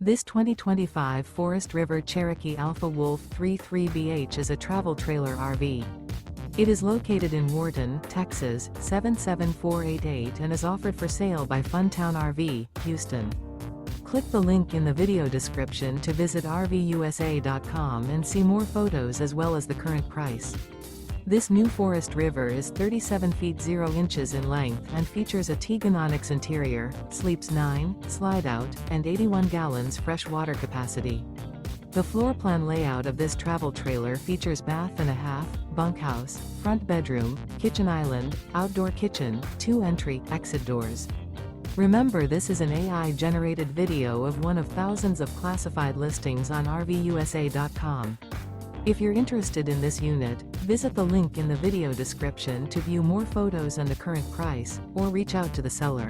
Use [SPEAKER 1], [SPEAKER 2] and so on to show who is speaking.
[SPEAKER 1] This 2025 Forest River Cherokee Alpha Wolf 33BH is a travel trailer RV. It is located in Wharton, Texas, 77488 and is offered for sale by Funtown RV, Houston. Click the link in the video description to visit RVUSA.com and see more photos as well as the current price. This new Forest River is 37 feet 0 inches in length and features a TEAGAN ONYX interior, sleeps 9, Slideout, and 81 gallons fresh water capacity. The floor plan layout of this travel trailer features bath and a half, bunkhouse, front bedroom, kitchen island, outdoor kitchen, 2 entry/exit doors. Remember, this is an AI-generated video of one of thousands of classified listings on RVUSA.com. If you're interested in this unit, visit the link in the video description to view more photos and the current price, or reach out to the seller.